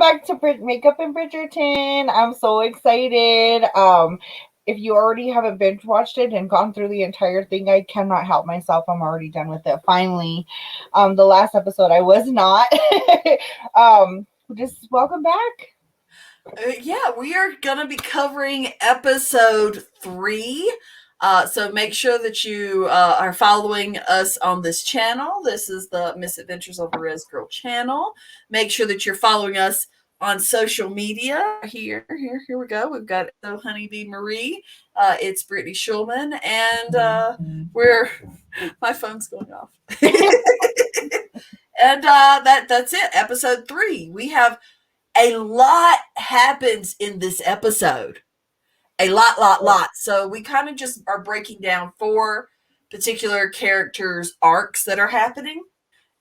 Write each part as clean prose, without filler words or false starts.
back to Makeup and Bridgerton. I'm so excited. If you already haven't binge watched it and gone through the entire thing, I cannot help myself. I'm already done with it. Finally, the last episode I was not. Just welcome back. Yeah, we are going to be covering episode 3. So make sure that you are following us on this channel. This is the Misadventures of a Res Girl channel. Make sure that you're following us on social media. Here we go. We've got Honeybee Marie. It's Brittany Schulman, and my phone's going off. And that's it. Episode 3. We have a lot happens in this episode. A lot. So we kind of just are breaking down 4 particular characters' arcs that are happening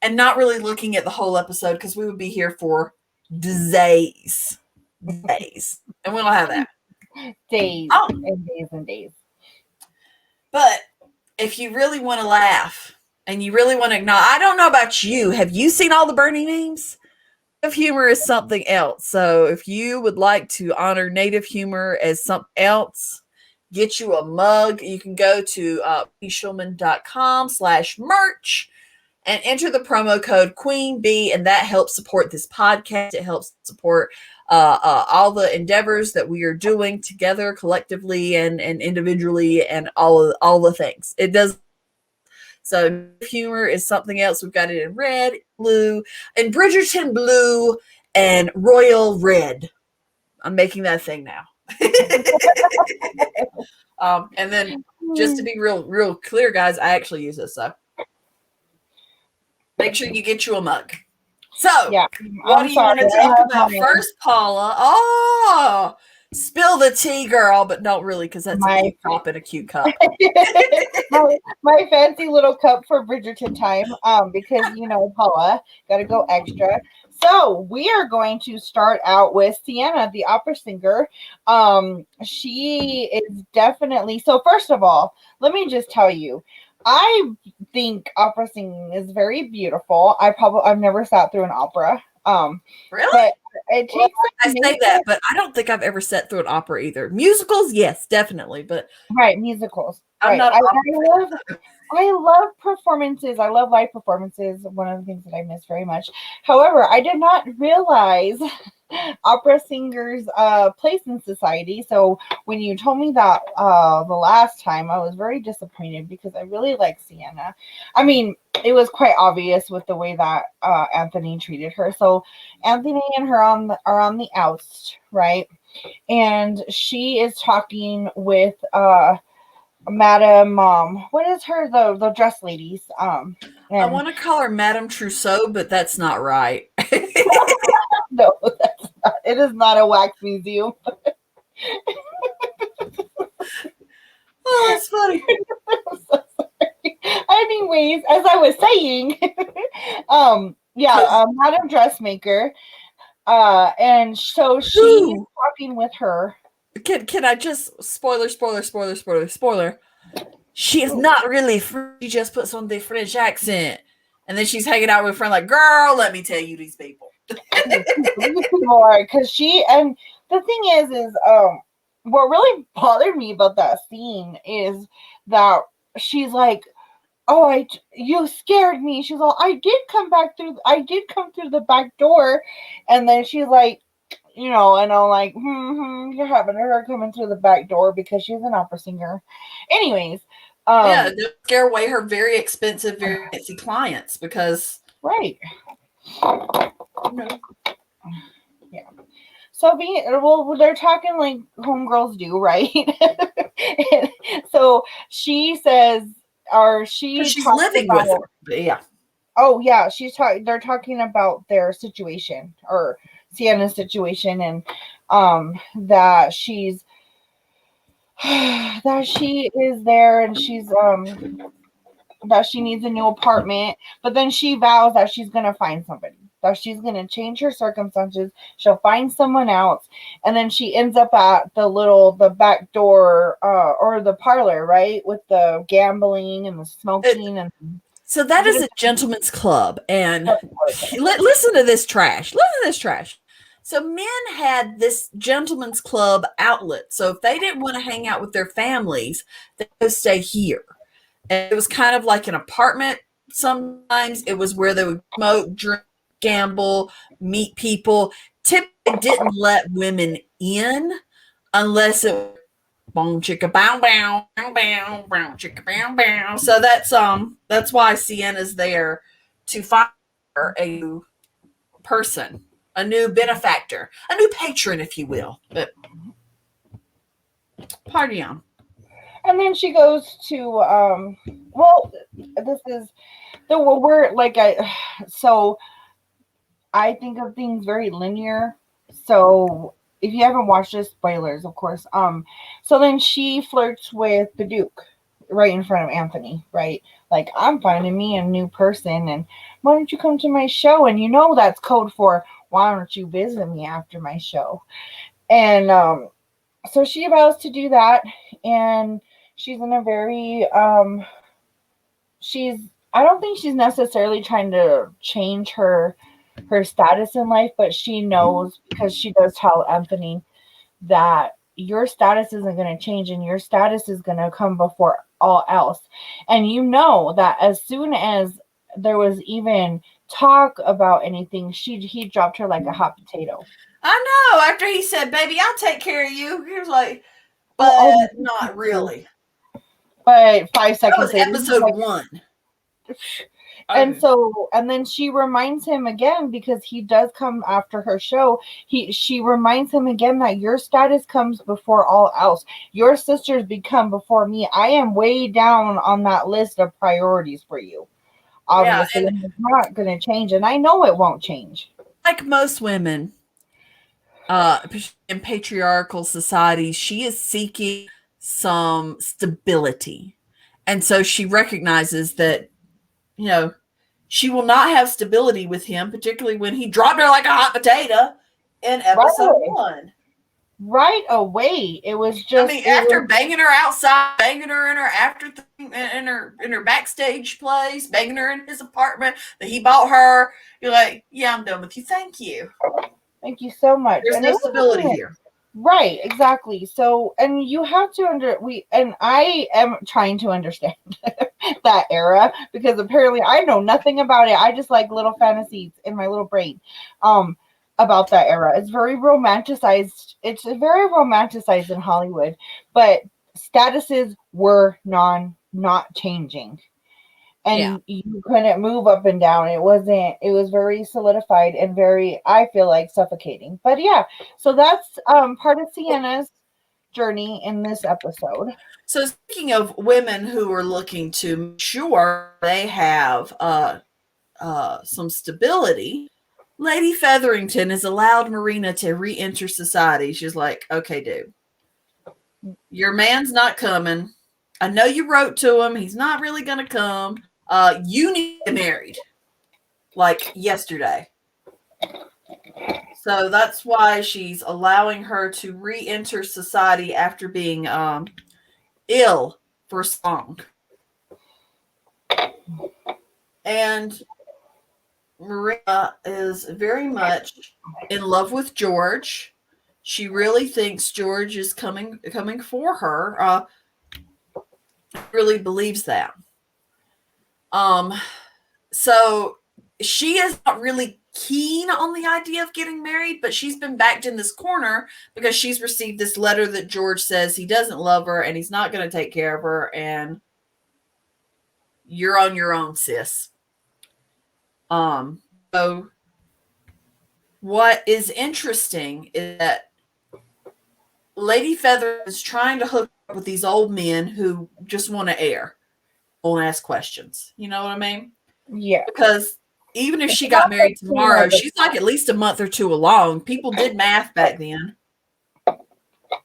and not really looking at the whole episode because we would be here for days. And we don't have that. Days and days and days. But if you really want to laugh and you really want to acknowledge, I don't know about you. Have you seen all the Bernie memes? Humor is something else. So if you would like to honor native humor as something else, get you a mug. You can go to shulman.com/merch and enter the promo code Queen Bee, and that helps support this podcast. It helps support all the endeavors that we are doing together collectively and individually and all the things. It does. So humor is something else. We've got it in red, blue, and Bridgerton blue, and royal red. I'm making that thing now. And then just to be real clear, guys, I actually use this. So make sure you get you a mug. So what do you want to talk about first, Paula? Oh, spill the tea, girl, but don't really, because that's a cute cup and a cute cup. my fancy little cup for Bridgerton time, because, Paula, got to go extra. So we are going to start out with Sienna, the opera singer. She is definitely, so first of all, let me just tell you, I think opera singing is very beautiful. I've never sat through an opera. Really? But it takes I say that, but I don't think I've ever sat through an opera either. Musicals, yes, definitely, but musicals. I'm not. I love performances. I love live performances. One of the things that I miss very much. However, I did not realize opera singers' place in society. So when you told me that the last time, I was very disappointed because I really like Sienna. I mean, it was quite obvious with the way that Anthony treated her. So Anthony and her are on the outs, right? And she is talking with Madam, what is her, the dress ladies? I want to call her Madame Trousseau, but that's not right. No, that's not. It is not a wax museum. Oh, that's funny. I'm so sorry. Anyways, as I was saying, Madam Dressmaker, and so she's talking with her. Can I just spoiler? She is not really French. She just puts on the French accent, and then she's hanging out with a friend like, girl, let me tell you these people. More, because and the thing is what really bothered me about that scene is that she's like, oh, you scared me. She's all, I did come through the back door, and then she's like, and I'm like, you're having her coming through the back door because she's an opera singer. Anyways, don't scare away her very expensive, very fancy clients because right. Yeah. So they're talking like homegirls do, right? So she says, or she's living with her. Yeah. Oh yeah, they're talking about their situation, or Sienna's situation, and that she is there, and she's that she needs a new apartment, but then she vows that she's gonna find somebody, that she's gonna change her circumstances, she'll find someone else, and then she ends up at the back door, or the parlor, right, with the gambling and the smoking. And so that is a gentleman's club, and listen to this trash. So men had this gentleman's club outlet. So if they didn't want to hang out with their families, they would stay here. And it was kind of like an apartment. Sometimes it was where they would smoke, drink, gamble, meet people. Typically didn't let women in unless it boom chicka bow bow bow bow bow chicka bow bow. So that's why Sienna's there to find her a new person, a new benefactor, a new patron, if you will. But party on. And then she goes to well, this is the we're like I so I think of things very linear. So if you haven't watched this, spoilers, of course. So then she flirts with the Duke right in front of Anthony, right? Like, I'm finding me a new person, and why don't you come to my show? And you know that's code for why don't you visit me after my show? And so she vows to do that, and she's in a very she's I don't think she's necessarily trying to change her status in life, but she knows because she does tell Anthony that your status isn't going to change and your status is going to come before all else. And you know that as soon as there was even talk about anything, he dropped her like a hot potato. I know. After he said, "Baby, I'll take care of you," he was like, "But Oh, not really." but five That seconds was later, he's episode like, 1. and Okay. so, and then she reminds him again because he does come after her show. She reminds him again that your status comes before all else. Your sisters become before me. I am way down on that list of priorities for you. Yeah, Obviously, and and it's not going to change, and I know it won't change. like most women, in patriarchal societies, she is seeking some stability, and so she recognizes that you know she will not have stability with him, particularly when he dropped her like a hot potato in Right episode away, 1. right away. It was I just mean, it after was banging her outside, banging her in her after thing, in her backstage place, banging her in his apartment that he bought her. You're like, yeah, I'm done with you. Thank you. thank you so much, There's and no it wasn't stability even here. right, exactly. So, and you have to and I am trying to understand that era because apparently I know nothing about it. I just like little fantasies in my little brain um about that era. It's very romanticized. It's very romanticized in Hollywood, but statuses were not changing. Yeah. And you couldn't move up and down. It was very solidified and very, I feel like, suffocating. But yeah, so that's part of Sienna's journey in this episode. So speaking of women who are looking to make sure they have some stability, Lady Featherington has allowed Marina to re-enter society. She's like, okay, dude, your man's not coming. I know you wrote to him. He's not really going to come. You need to get married like yesterday. So that's why she's allowing her to re-enter society after being ill for so long. And Maria is very much in love with George. She really thinks George is coming for her. Really believes that. Um, so she is not really keen on the idea of getting married, but she's been backed in this corner because she's received this letter that George says he doesn't love her and he's not going to take care of her, and you're on your own, sis. So what is interesting is that Lady Feather is trying to hook up with these old men who just want to air, won't ask questions. You know what I mean? Yeah. Because even if It's she got not married like Tina, tomorrow, but she's like at least a month or two along. People did math back then.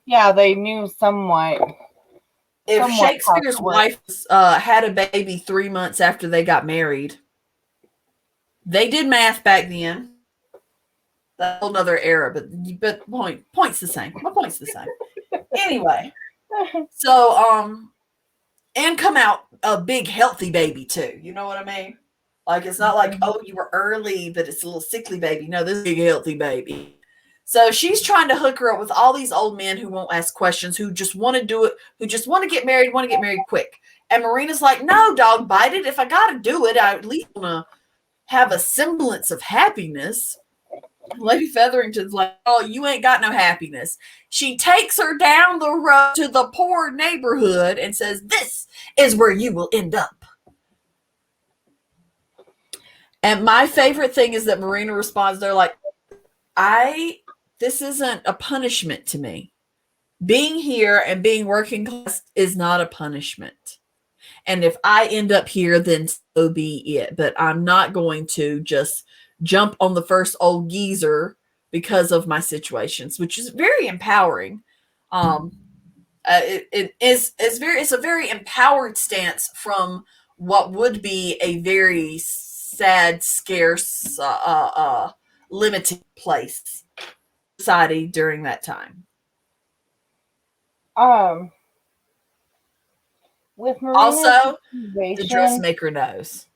yeah, they knew If somewhat how Shakespeare's to work. wife had a baby 3 months after they got married, they did math back then. That's a whole nother era, but point's the same. My point's the same. Anyway, so and come out a big healthy baby too. You know what I mean? Like it's not like, oh, you were early, but it's a little sickly baby. No, this is a big healthy baby. So she's trying to hook her up with all these old men who won't ask questions, who just want to do it, who just want to get married quick. And Marina's like, no, dog, bite it. If I got to do it, I at least want to have a semblance of happiness. Lady Featherington's like, oh, you ain't got no happiness. She takes her down the road to the poor neighborhood and says, this is where you will end up. And my favorite thing is that Marina responds, they're like, this isn't a punishment to me. Being here and being working class is not a punishment. And if I end up here, then so be it. But I'm not going to just jump on the first old geezer because of my situations, which is very empowering. It's a very empowered stance from what would be a very sad, scarce, limited place society during that time. With Marina's Also, situation, the dressmaker knows.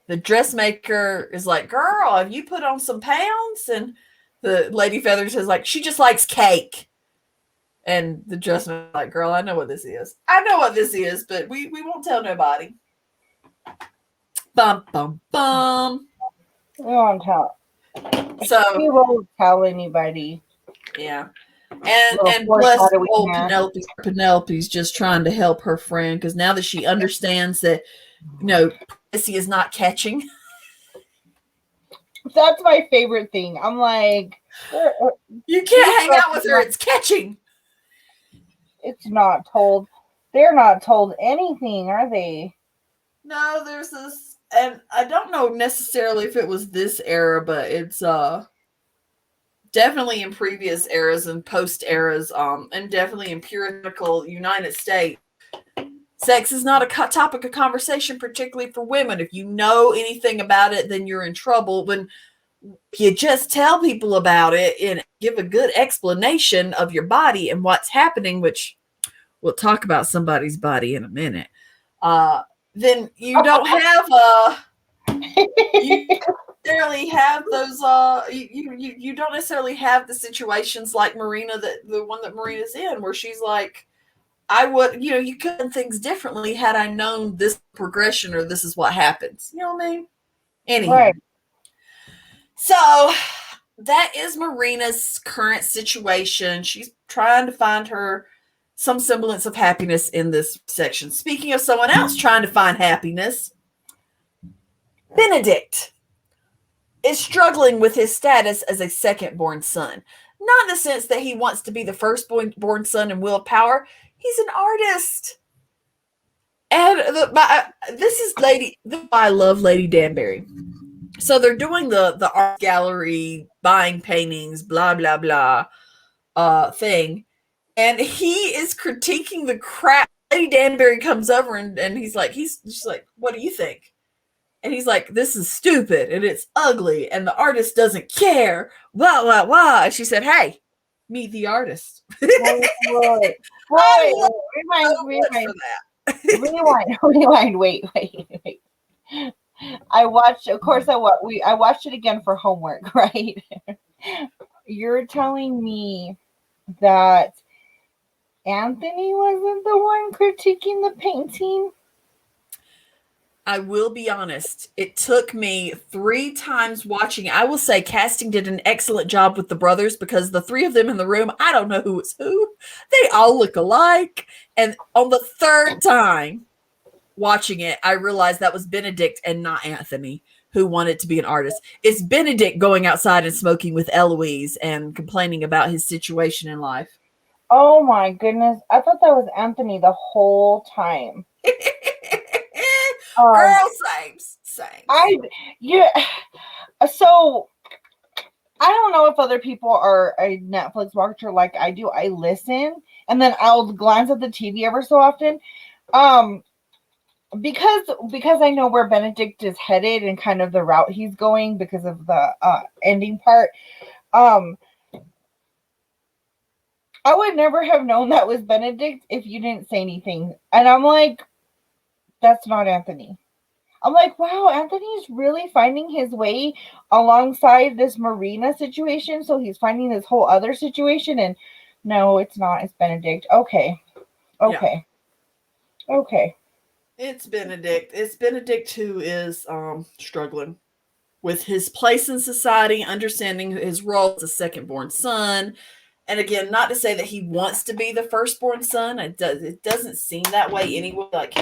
The dressmaker is like, girl, have you put on some pounds? And the Lady Feathers is like, she just likes cake. And the dressmaker is like, girl, I know what this is. I know what this is, but we won't tell nobody. Bum, bum, bum. we won't tell. So We won't tell anybody. yeah. And bless old Penelope. Penelope's just trying to help her friend because now that she understands that, Prissy is not catching. That's my favorite thing. I'm like, you can't hang out with her. It's catching. It's not told. They're not told anything, are they? No, there's this, and I don't know necessarily if it was this era, but it's definitely in previous eras and post eras, and definitely in puritanical United States. Sex is not a topic of conversation, particularly for women. If you know anything about it, then you're in trouble. When you just tell people about it and give a good explanation of your body and what's happening, which we'll talk about somebody's body in a minute, then you don't have you necessarily have those you don't necessarily have the situations like Marina, the one that Marina's in, where she's like, I would, you could have done things differently had I known this progression or this is what happens. You know what I mean? Anyway. Right. So that is Marina's current situation. She's trying to find her some semblance of happiness in this section. Speaking of someone else trying to find happiness, Benedict is struggling with his status as a second-born son. Not in the sense that he wants to be the first-born son and wield power. He's an artist. And this is I love Lady Danbury. So they're doing the art gallery, buying paintings, blah, blah, blah thing. And he is critiquing the crap. Lady Danbury comes over and he's just like, what do you think? And he's like, this is stupid and it's ugly and the artist doesn't care. Blah, blah, blah. And she said, hey, meet the artist. Rewind. Wait. I watched it again for homework, right? You're telling me that Anthony wasn't the one critiquing the painting? I will be honest. It took me 3 times watching. I will say casting did an excellent job with the brothers because the 3 of them in the room, I don't know who is who. They all look alike. And on the 3rd time watching it, I realized that was Benedict and not Anthony who wanted to be an artist. It's Benedict going outside and smoking with Eloise and complaining about his situation in life. Oh my goodness. I thought that was Anthony the whole time. Girl, same. So I don't know if other people are a Netflix watcher like I do. I listen and then I'll glance at the TV ever so often. Because I know where Benedict is headed and kind of the route he's going because of the ending part. I would never have known that was Benedict if you didn't say anything. And I'm like, that's not Anthony. I'm like, wow, Anthony's really finding his way alongside this Marina situation. So he's finding this whole other situation. And no, it's not. It's Benedict. Okay. Yeah. Okay. Okay. It's Benedict. It's Benedict who is struggling with his place in society, understanding his role as a second born son. And again, not to say that he wants to be the firstborn son. It doesn't seem that way anyway. Like,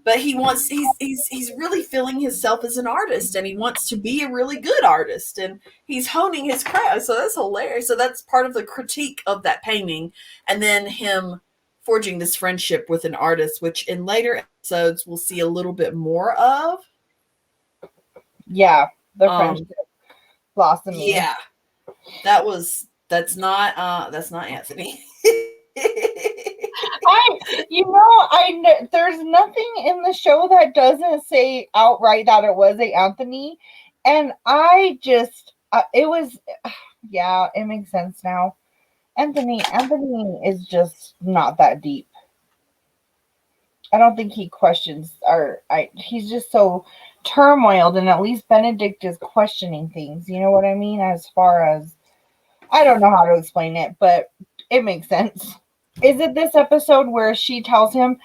but he's really feeling himself as an artist, and he wants to be a really good artist, and he's honing his craft. So that's hilarious. So that's part of the critique of that painting, and then him forging this friendship with an artist, which in later episodes we'll see a little bit more of. Yeah. The Um, friendship blossoming. yeah, that's not Anthony. There's nothing in the show that doesn't say outright that it was a Anthony, and I just it was, yeah, it makes sense now. Anthony is just not that deep. I don't think he questions, or he's just so turmoiled, and at least Benedict is questioning things. You know what I mean? As far as, I don't know how to explain it, but it makes sense. Is it this episode where she tells him,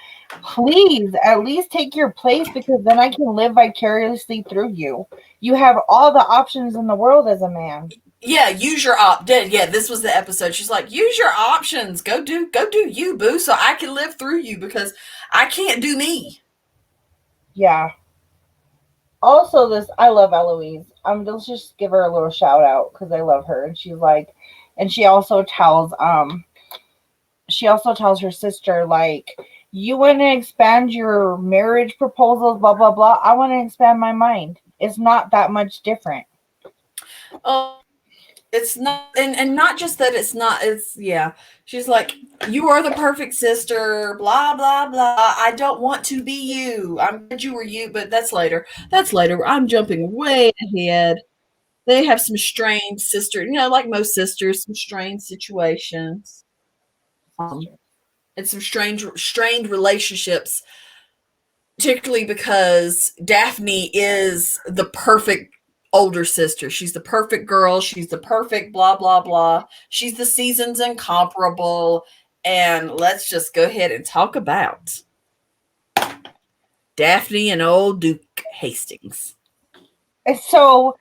please at least take your place because then I can live vicariously through you? You have all the options in the world as a man. Yeah, use your yeah, this was the episode. She's like, use your options. Go do you, boo, so I can live through you because I can't do me. Yeah. Also, I love Eloise. Let's just give her a little shout out because I love her. And she's like, and she also tells her sister, like, you want to expand your marriage proposals, blah blah blah. I want to expand my mind. It's not that much different. Oh, it's not, and not just that it's not, it's, yeah. She's like, you are the perfect sister, blah blah blah. I don't want to be you. I'm glad you were you, but that's later. That's later. I'm jumping way ahead. They have some strained sister, like most sisters, some strained situations. Um, and some strained relationships, particularly because Daphne is the perfect older sister. She's the perfect girl. She's the perfect blah, blah, blah. She's the season's incomparable. And let's just go ahead and talk about Daphne and old Duke Hastings. So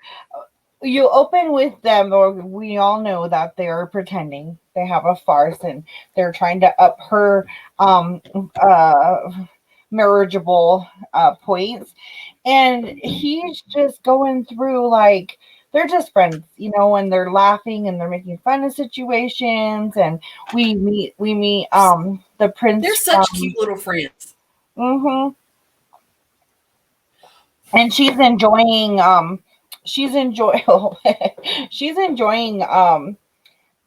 you open with them, or we all know that they are pretending they have a farce and they're trying to up her um uh marriageable points, and he's just going through, like, they're just friends, and they're laughing and they're making fun of situations, and we meet the They're prince such from. cute little friends. Hmm. And she's enjoying she's enjoying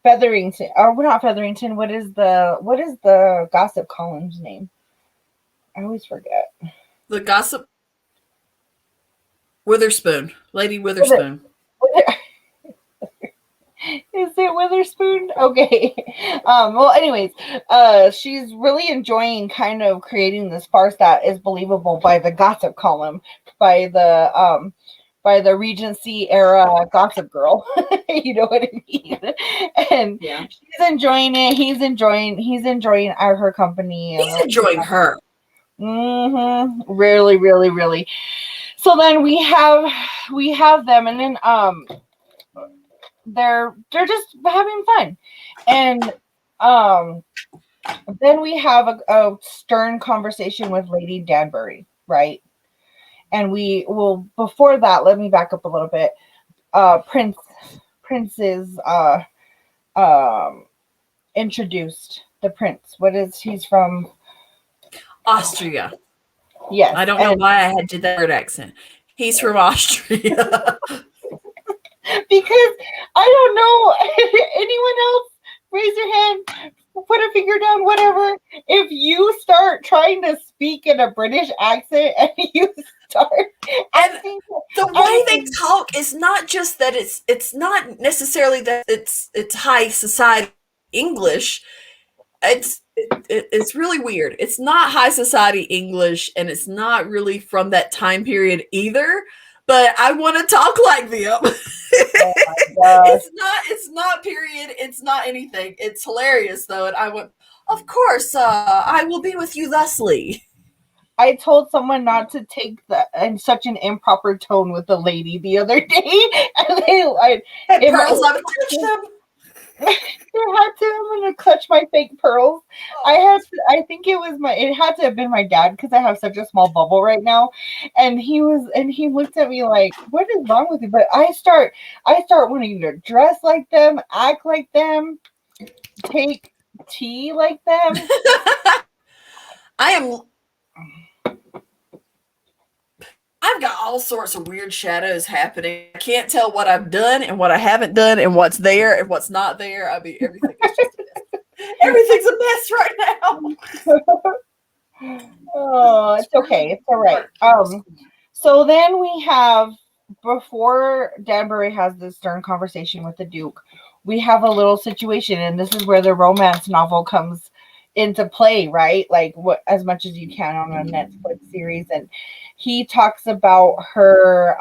Featherington, or not Featherington. What is the gossip column's name? I always forget. The gossip Witherspoon, Lady Is it, Witherspoon. is it Witherspoon? Okay. Well, anyways, she's really enjoying kind of creating this farce that is believable by the gossip column, by the Regency era gossip girl. You know what I mean? And Yeah. she's enjoying it. He's enjoying her company. He's enjoying her. Really, really, really. So then we have them, and then they're just having fun, and um then we have a stern conversation with Lady Danbury, right? And we will, before that, let me back up a little bit. Prince is um introduced. The prince, what is he's from? Austria. Yes. I don't know And why I had to do that weird accent. He's from Austria. because I don't know, anyone else, raise your hand, put a finger down, whatever. If you start trying to speak in a British accent and you start And acting, the way they talk is not just that it's not necessarily that it's high society English. It's it's really weird. It's not high society English, and it's not really from that time period either. But I want to talk like them. Oh my gosh. It's not period. It's not anything. It's hilarious though, and I went, of course, I will be with you thusly. I told someone not to take that in such an improper tone with the lady the other day, and And it, pearls, I would touch them. I had to. I'm gonna clutch my fake pearls. Oh, I think it was my. It had to have been my dad because I have such a small bubble right now, and he looked at me like, "What is wrong with you?" But I start wanting to dress like them, act like them, take tea like them. I am. I've got all sorts of weird shadows happening. I can't tell what I've done and what I haven't done and what's there and what's not there. I mean, everything is just a mess. Everything's a mess right now. Oh, It's it's okay. really It's all right. dark in this. So then we have, before Danbury has this stern conversation with the Duke, we have a little situation, and this is where the romance novel comes into play, right? Like what as much as you can on a Netflix series. And he talks about her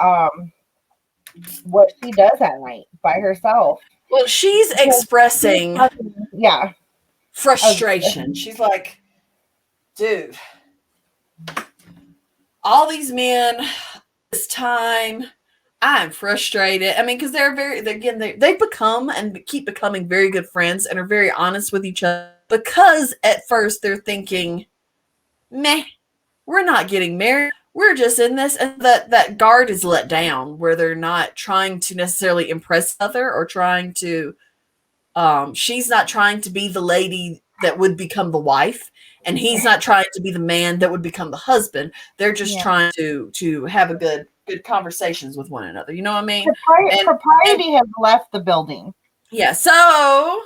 what she does at night by herself. Well, she's expressing Yeah. Uh, frustration. She's like, dude, all these men, this time, I'm frustrated. I mean, because again, they've become and keep becoming very good friends and are very honest with each other. Because at first they're thinking, meh, we're not getting married. We're just in this. And that guard is let down where they're not trying to necessarily impress other or trying to, she's not trying to be the lady that would become the wife. And he's not trying to be the man that would become the husband. They're just yeah. trying to have a good conversations with one another. You know what I mean? And Propriety has left the building. yeah, so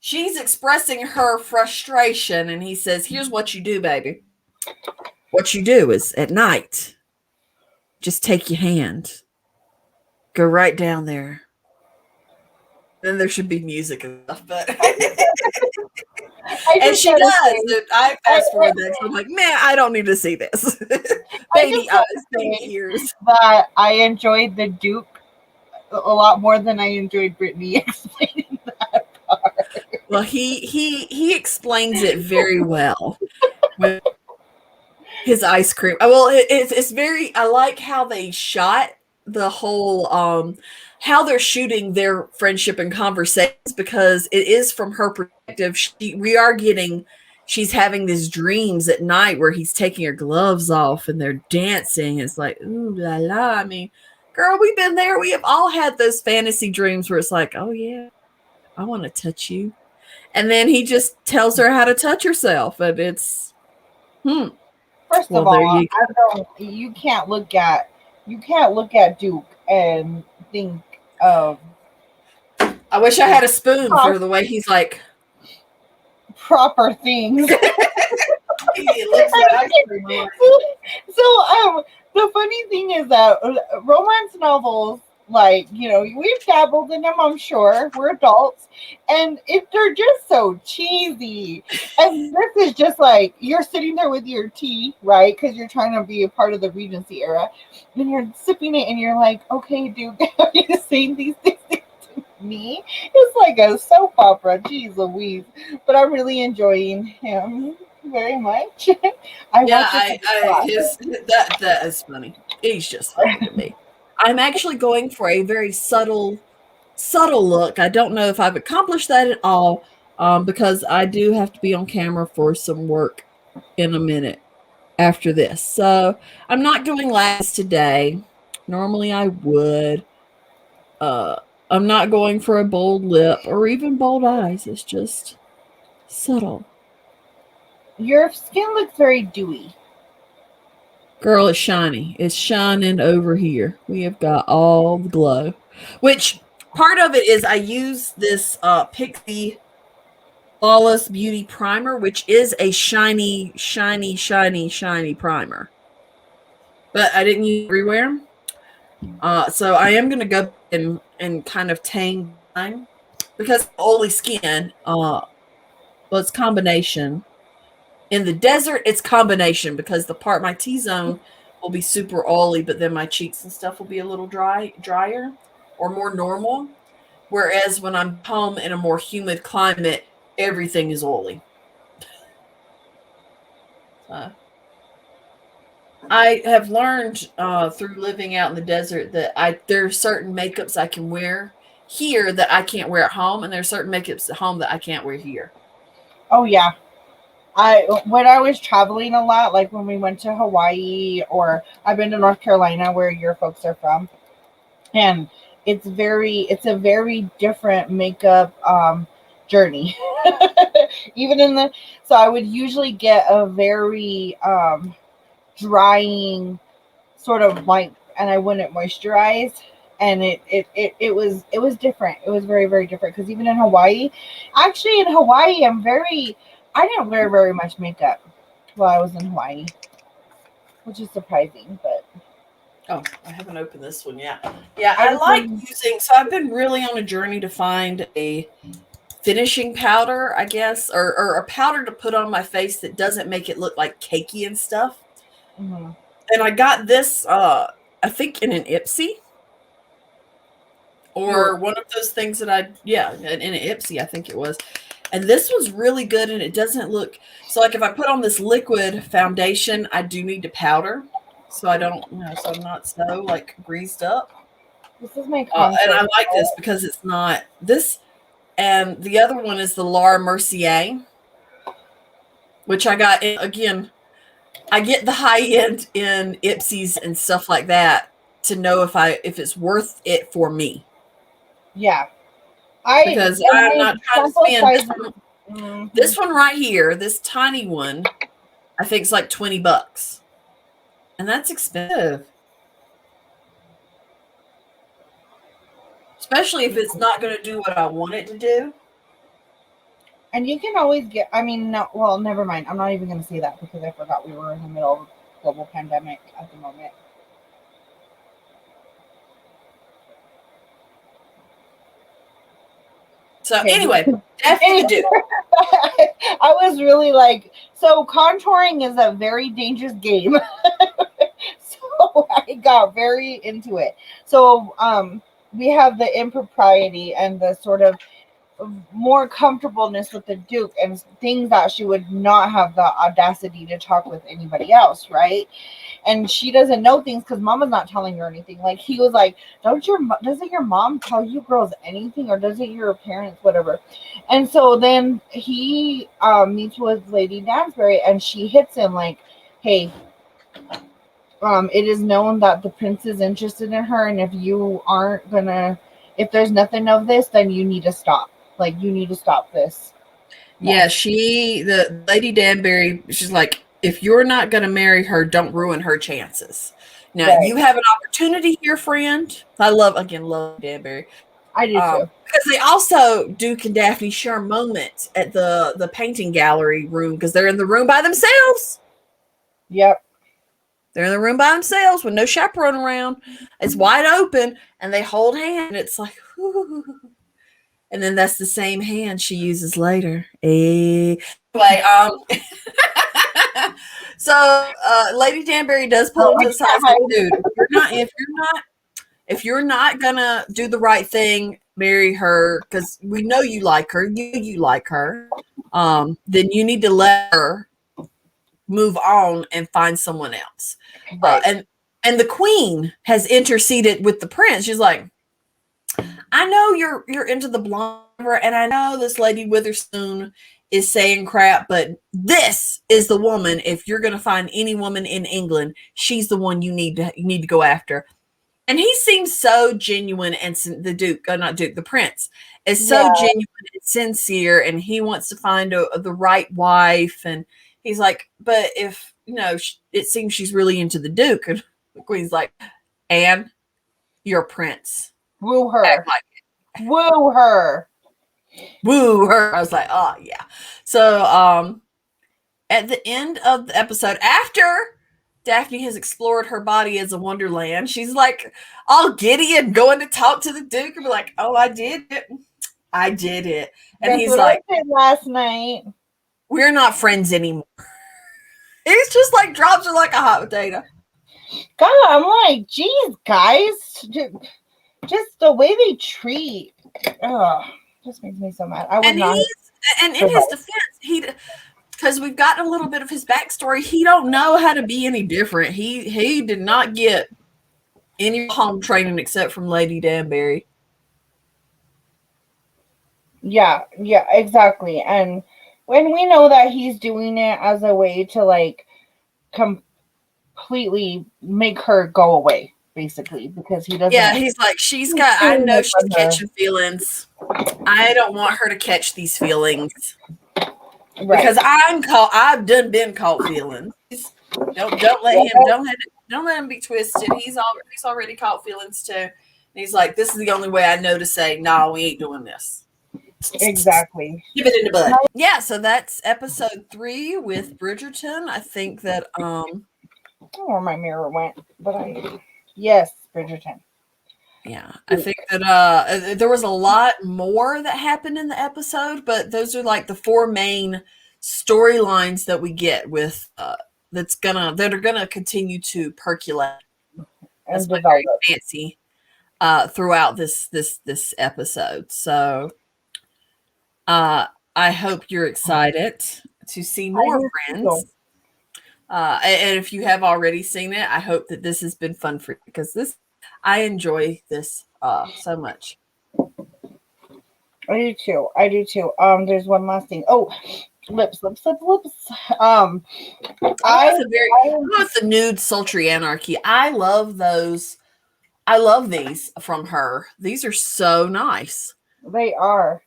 she's expressing her frustration, and he says, here's what you do, baby. What you do is at night, just take your hand, go right down there. Then there should be music and stuff, but I and just she gotta does. say, I I, fast forward that. So I'm like, man, I don't need to see this. I just Baby eyes, gotta baby say ears. that I enjoyed the Duke a lot more than I enjoyed Brittany explaining that part. Well, he explains it very well with his ice cream. Well, it's very. I like how they shot the whole how they're shooting their friendship and conversations because it is from her perspective. We are getting. She's having these dreams at night where he's taking her gloves off and they're dancing. It's like ooh la la. I mean, girl, we've been there. We have all had those fantasy dreams where it's like, oh yeah, I want to touch you, and then he just tells her how to touch herself, and it's First of well, there all, you I don't. You can't look at Duke and think of I wish I had a spoon for the way he's like. proper things. It looks like ice cream. So the funny thing is that romance novels, like, we've dabbled in them, I'm sure, we're adults, and if they're just so cheesy, and this is just like you're sitting there with your tea, right, because you're trying to be a part of the Regency era, and you're sipping it and you're like, okay, dude, are you saying these things to me? It's like a soap opera, jeez Louise. But I'm really enjoying him very much. I Yeah, watch it I his that is funny. He's just funny to me. I'm actually going for a very subtle look. I don't know if I've accomplished that at all, because I do have to be on camera for some work in a minute after this. So I'm not doing lashes today. Normally I would. Uh, I'm not going for a bold lip or even bold eyes. It's just subtle. Your skin looks very dewy. Girl, it's shiny. It's shining over here. We have got all the glow. Which part of it is I use this Pixie Flawless Beauty Primer, which is a shiny, shiny, shiny, shiny primer. But I didn't use it everywhere. So I am gonna go and kind of tang mine because oily skin. Well, it's combination. In the desert, it's combination because the part my T-zone will be super oily, but then my cheeks and stuff will be a little drier or more normal. Whereas when I'm home in a more humid climate, everything is oily. So I have learned through living out in the desert that there are certain makeups I can wear here that I can't wear at home, and there are certain makeups at home that I can't wear here. Oh yeah. I when I was traveling a lot, like when we went to Hawaii, or I've been to North Carolina where your folks are from, and it's a very different makeup journey. Even in the so I would usually get a very drying sort of like, and I wouldn't moisturize, and it was different. It was very very different because even in Hawaii, actually in Hawaii, I didn't wear very much makeup while I was in Hawaii, which is surprising, but Oh, I haven't opened this one yet. Yeah, I I just like wasn't. using, so I've been really on a journey to find a finishing powder, I guess, or a powder to put on my face that doesn't make it look like cakey and stuff. Mhm. And I got this, I think in an Ipsy You or one of those things that yeah, in an Ipsy, I think it was. And this was really good and it doesn't look, so like if I put on this liquid foundation, I do need to powder. So I don't, so I'm not so like greased up. This is my And contour I like this palette. because it's not this, and the other one is the Laura Mercier, which I got again. I get the high end in Ipsies and stuff like that to know if it's worth it for me Yeah, I because and I'm my not trying to sample spend size is. Mhm. this one right here, this tiny one. I think it's like $20, and that's expensive, especially if it's not going to do what I want it to do. And you can always get. I mean, no. Well, never mind. I'm not even going to say that because I forgot we were in the middle of a global pandemic at the moment. So Okay. anyway, Daphne the Anyway, Duke. I was really like, so contouring is a very dangerous game. So I got very into it. So we have the impropriety and the sort of more comfortableness with the Duke and things that she would not have the audacity to talk with anybody else, right? And she doesn't know things because mama's not telling her anything. Like he was like, doesn't your mom tell you girls anything, or doesn't your parents, whatever? And so then he meets with Lady Dansbury, and she hits him like, hey, it is known that the prince is interested in her, and if there's nothing of this, then you need to stop. Like you need to stop this Yeah, mess. the Lady Danbury, she's like, if you're not going to marry her, don't ruin her chances. Now, Right. you have an opportunity here, friend. Again, love Danbury. I do too. Because they also, Duke and Daphne share moments at the painting gallery room because they're in the room by themselves. Yep. They're in the room by themselves with no chaperone around. It's wide open and they hold hands. And it's like, whoo. And then that's the same hand she uses later. Anyway, so Lady Danbury does pull No, him I to the side can't and say, hide. dude, if you're not gonna do the right thing, marry her, because we know you like her, you like her, then you need to let her move on and find someone else. Right. And the queen has interceded with the prince. She's like, I know you're into the blonde, and I know this Lady Witherspoon is saying crap, but this is the woman. If you're gonna find any woman in England, she's the one you need to go after. And he seems so genuine, and the Duke, not Duke, the Prince is so Yeah. genuine and sincere, and he wants to find the right wife. And he's like, but if it seems she's really into the Duke, and the Queen's like, Anne, you're a prince. Woo Act her. like Woo her. woo her. I was like, oh yeah. So at the end of the episode, after Daphne has explored her body as a wonderland, she's like all giddy and going to talk to the Duke and be like, oh, I did it. I did it. And Guess he's what I like, did last night? we're not friends anymore. It's just like drops her like a hot potato. God, I'm like, geez, guys, just the way they treat, just makes me so mad. I would And not. in his defense, because we've gotten a little bit of his backstory, he don't know how to be any different. He did not get any home training except from Lady Danbury. Yeah, exactly. And when we know that he's doing it as a way to like completely make her go away, basically, because he doesn't. Yeah, he's like, I know she's catching feelings. I don't want her to catch these feelings. Right. Because I've been caught feelings. Don't let him be twisted. He's already caught feelings too. And he's like, this is the only way I know to say, no, we ain't doing this. Exactly. Give it in the bud. Yeah, so that's episode 3 with Bridgerton. I think that I don't know where my mirror went, but yes, Bridgerton. Yeah, I think that there was a lot more that happened in the episode, but those are like the 4 main storylines that we get with that are gonna continue to percolate and develop fancy throughout this episode. So I hope you're excited to see more, friends. And if you have already seen it, I hope that this has been fun for you, because I enjoy this so much. I do too. There's one last thing. Oh, lips. I love the nude sultry anarchy. I love those. I love these from her. These are so nice. They are.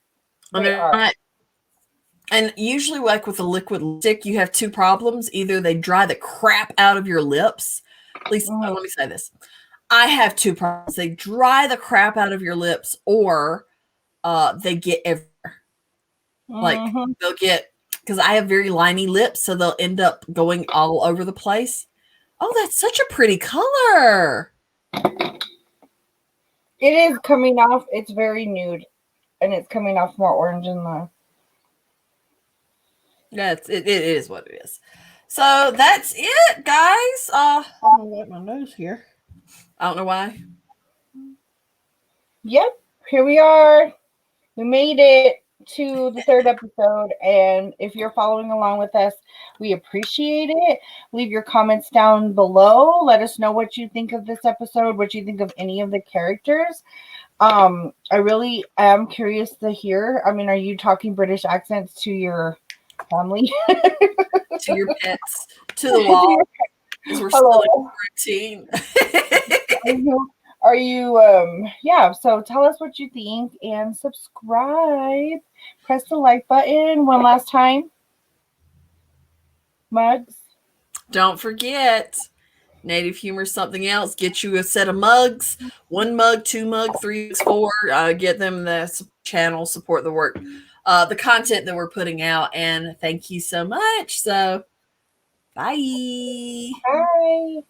And usually, like with a liquid lipstick, you have 2 problems. Either they dry the crap out of your lips. At least, let me say this. I have 2 problems. They dry the crap out of your lips, or they get everywhere. Like, they'll get, because I have very liney lips, so they'll end up going all over the place. Oh, that's such a pretty color. It is coming off. It's very nude, and it's coming off more orange in the. Yeah, it is what it is. So that's it, guys. I'm gonna wipe my nose here. I don't know why. Yep, here we are. We made it to the 3rd episode, and if you're following along with us, we appreciate it. Leave your comments down below. Let us know what you think of this episode, what you think of any of the characters. I really am curious to hear. I mean, are you talking British accents to your family? To your pets, to the wall, because we're still in quarantine. Are you yeah, so tell us what you think and subscribe. Press the like button one last time. Mugs. Don't forget, Native Humor something else. Get you a set of mugs. 1 mug, 2 mug, 3 mugs, 4. Get them the channel, support the work, the content that we're putting out, and thank you so much. So bye. Bye.